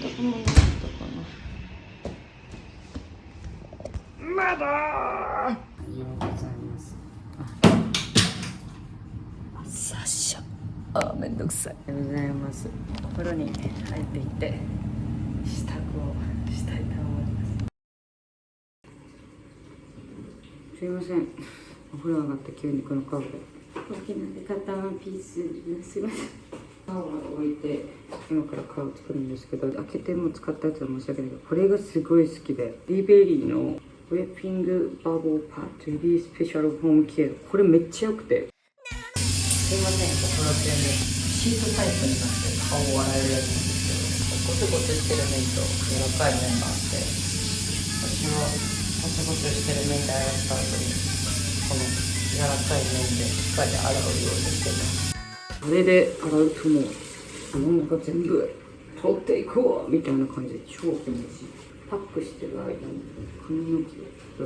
とこもなかったかな。まだおはようございます。朝っしゃ。めんどくさい。おはようございます。お風呂に入っていって支度をしたいと思います。すいません。お風呂上がって急にこの顔で大きなで買ったワンピースすいません。皮を置いて今から皮を作るんですけど、開けても使ったやつは申し訳ないけど、これがすごい好きで、リーベリーのウェッピングバブルパッドリリースペシャルホームケア、これめっちゃ良くて、すいません、お風呂中にシートタイプになって顔を洗えるやつなんですけど、ゴツゴツしてる面と柔らかい面があって、私はゴツゴツしてる面で洗った後にこの柔らかい面でしっかり洗うようにしてます。これで洗うともうその中全部取っていこうみたいな感じで超気持ちいい。パックしてる間に髪の毛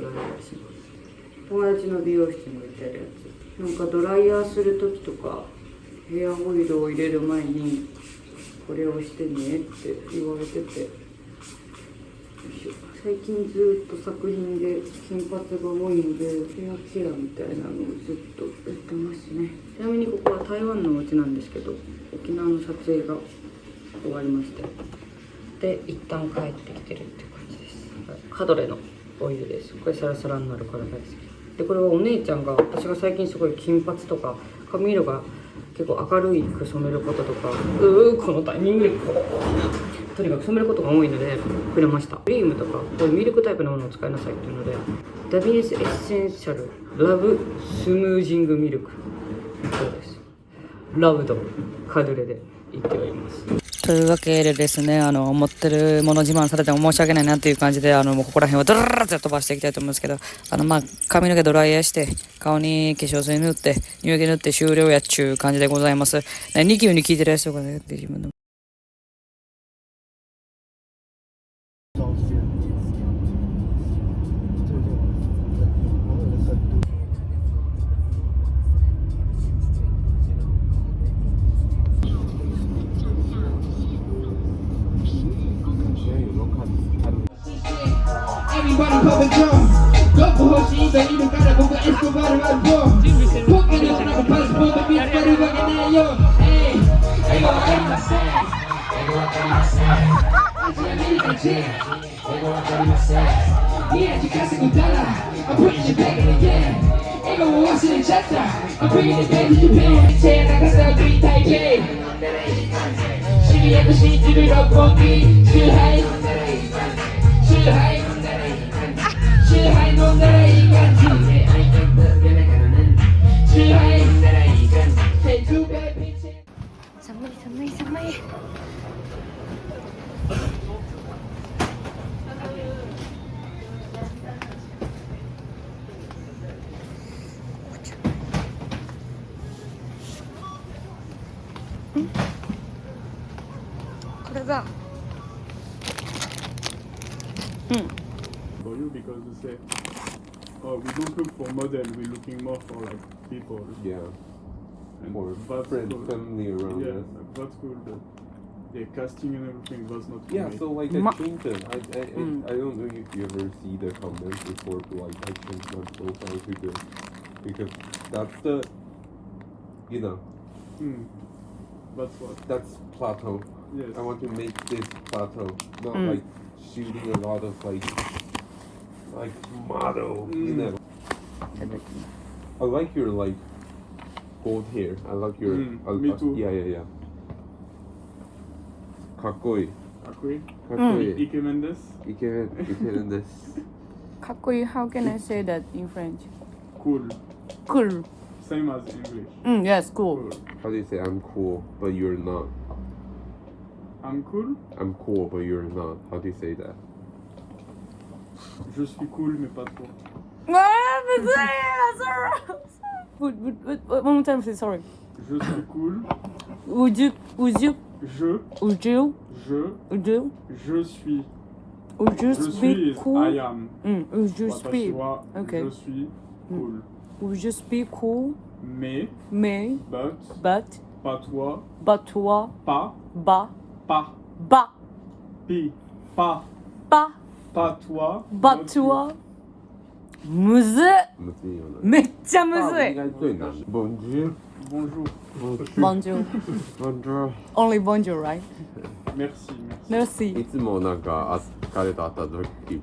をドライヤーします。友達の美容室に置いてあるやつ、なんかドライヤーする時とかヘアオイルを入れる前にこれをしてねって言われてて、最近ずっと作品で金髪が多いのでヘアケアみたいなのをずっとやってますね。ちなみにここは台湾のお家なんですけど、沖縄の撮影が終わりましてで一旦帰ってきてるって感じです。カドレのオイルです。これサラサラになるから大好きで、これはお姉ちゃんが、私が最近すごい金髪とか髪色が結構明るく染めることとか、このタイミングでとにかく染めることが多いのでくれました。クリームとかこういうミルクタイプのものを使いなさいっていうので、ダビエスエッセンシャルラブスムージングミルク、そうです、ラブドカドレで言っております。というわけでですね、持ってるもの自慢されても申し訳ないなっていう感じで、もうここら辺はドラララって飛ばしていきたいと思うんですけど、髪の毛ドライヤーして、顔に化粧水塗って、乳液塗って終了やっちゅう感じでございます。2級に聞いてるやつとかねって自分の。Everybody pop and jump どこ欲しいといるから僕エスコバルはボンポッケの中パスポート見つかるわけないよ英語わかりません英語わかりませんアジアメリカ人英語わかりません宮地稼ぐダラ I'm bringing you back again 英語を忘れちゃった I'm bringing you back to Japan チェー長さを食いたい系渋谷と信じる六本木チューハイチューハイチューハイ飲んだらいい感じチューハイ飲んだらいい感じ寒い寒い寒い。これだ。For you because you say, oh, we don't look for model, we're looking more for like people. Yeah, And more that's friend, cool. family around Yeah, us. that's cool. The casting and everything was not for Yeah, me. so like I changed it. I don't know if you ever see the comments before, but like I changed my profile to this because that's the, you know, That's what. that's plateau. Yes. I want to make this plateau, not like shooting a lot of like model, you know. I like your like gold hair. I like your. me too. Yeah. かっこいい。かっこいい。かっこいい。イケメンです。イケメンです。かっこいい。How can I say that in French? Cool. Cool. Same as English. Yes, cool. How do you say I'm cool, but you're not? I'm cool. I'm cool, but you're not. How do you say that? Je suis cool, mais pas trop. One more time, please. Sorry. Je suis cool. Would you? Je suis. Would you Je suis speak is cool? I am. Would you speak? 私は Okay. Je suis cool. Would you speak cool? Mais, But pas toi, toi, pas, ba, pas, ba. P. Pas. パ Pas toi. バチュアむずっむずいよな。めっちゃむずい意外といな。ボンジュール。 Bonjour. Bonjour ボンジュール。 Only bonjour, right? Merci, merci. Merci いつもなんか彼と会った時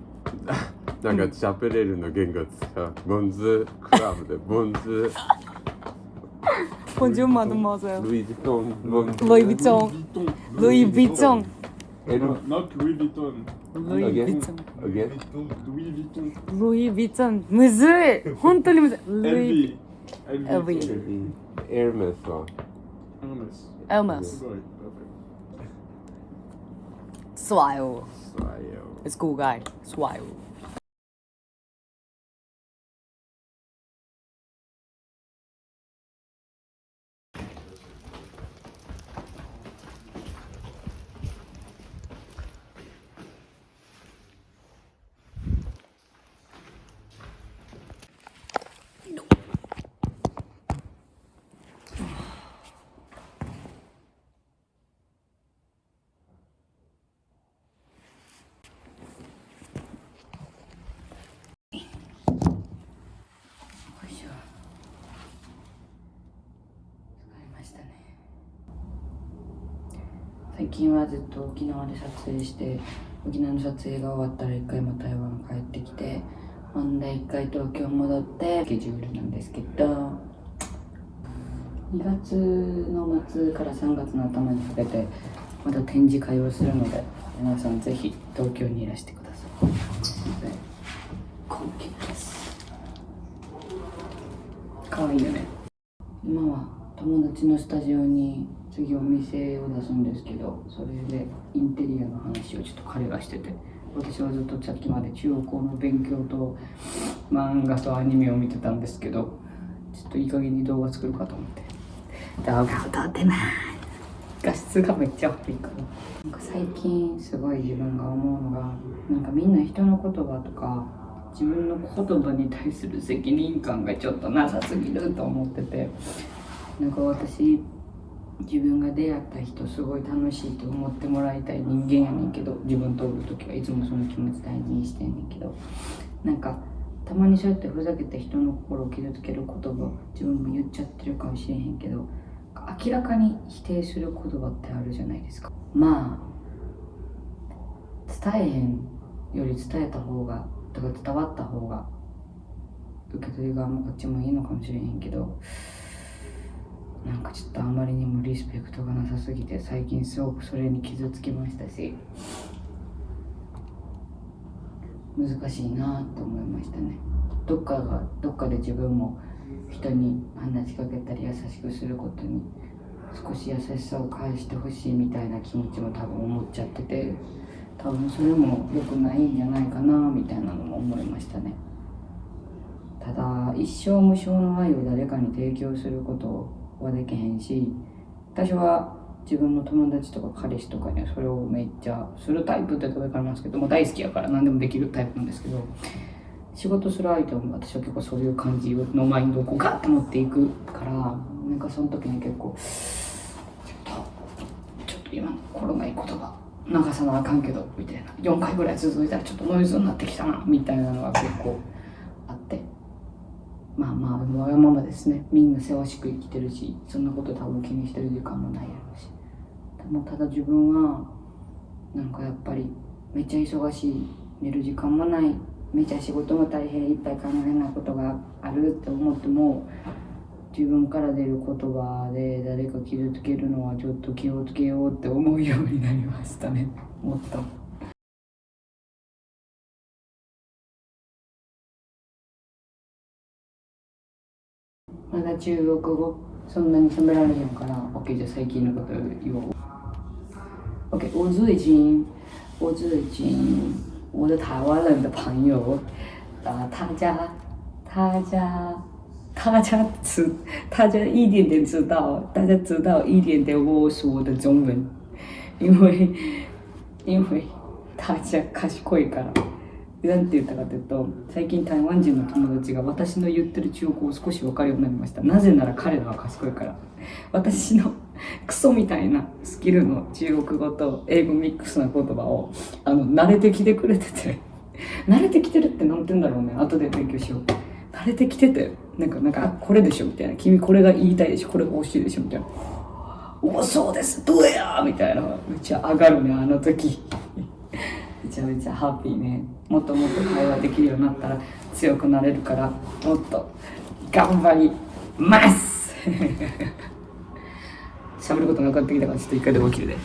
なんか喋れるの言語さ、ボンズクラブでボンズ Bonjour, mademoiselle ルイ・ヴィトンボンズ Louis Vuitton Vuitton. Louis Vuitton Not Louis Vuitton. Louis Again? Vuitton again Louis Vuitton. Louis Vuitton むずい本当にむずい Louis LV. LV エルメスは Hermès. Hermès Right, perfect. Swile さあよ It's cool guy Swile 最近はずっと沖縄で撮影して、沖縄の撮影が終わったら一回も台湾帰ってきて、ほんで一回東京戻ってスケジュールなんですけど、2月の末から3月の頭にかけてまた展示会をするので、皆さんぜひ東京にいらしてください。高級です。かわいいよね。今は友達のスタジオに次お店を出すんですけど、それでインテリアの話をちょっと彼がしてて、私はずっとさっきまで中国語の勉強と漫画とアニメを見てたんですけど、ちょっといい加減に動画作るかと思って動画を撮ってます。画質がめっちゃ悪いから、なんか最近すごい自分が思うのが、なんかみんな人の言葉とか自分の言葉に対する責任感がちょっとなさすぎると思ってて、なんか私自分が出会った人すごい楽しいと思ってもらいたい人間やねんけど、自分とおる時はいつもその気持ち大事にしてんねんけど、なんかたまにそうやってふざけて人の心を傷つける言葉自分も言っちゃってるかもしれへんけど、明らかに否定する言葉ってあるじゃないですか。まあ伝えへんより伝えた方がとか伝わった方が受け取り側もこっちもいいのかもしれへんけど、なんかちょっとあまりにもリスペクトがなさすぎて最近すごくそれに傷つきましたし、難しいなと思いましたね。どっかで自分も人に話しかけたり優しくすることに少し優しさを返してほしいみたいな気持ちも多分思っちゃってて、多分それも良くないんじゃないかなみたいなのも思いましたね。ただ一生無償の愛を誰かに提供することはできへんし、私は自分の友達とか彼氏とかにはそれをめっちゃするタイプって言ったら分かりますけども、大好きやから何でもできるタイプなんですけど、仕事する相手も私は結構そういう感じのマインドをこうガッと持っていくから、なんかその時に結構ちょっと今の心ない言葉流さなあかんけどみたいな、4回ぐらい続いたらちょっとノイズになってきたなみたいなのが結構あって、まあわがままですね。みんなせわしく生きてるし、そんなこと多分気にしてる時間もないやろうし、でもただ自分はなんかやっぱりめっちゃ忙しい、寝る時間もない、めっちゃ仕事も大変、いっぱい考えないことがあるって思っても、自分から出る言葉で誰か傷つけるのはちょっと気をつけようって思うようになりましたね。もっとまだ中国語そんなに喋られへんから、 OK じゃあ最近のこと言おう。 OK 我最近我的台湾人的朋友大家一点点知道，大家知道一点点我说的中文，因为大家賢いから。なんて言ったかというと、最近台湾人の友達が私の言ってる中国語を少し分かるようになりました。なぜなら彼らは賢いから。私のクソみたいなスキルの中国語と英語ミックスな言葉を慣れてきてくれてて慣れてきてるってなんて言うんだろうね、後で勉強しよう。慣れてきててなんかあこれでしょみたいな、君これが言いたいでしょ、これが欲しいでしょみたいな、おそうですどうやみたいな、めっちゃ上がるねあの時めちゃめちゃハッピーね。もっともっと会話できるようになったら強くなれるから、もっと頑張ります喋ることなくなってきたからちょっと一回でも起きるで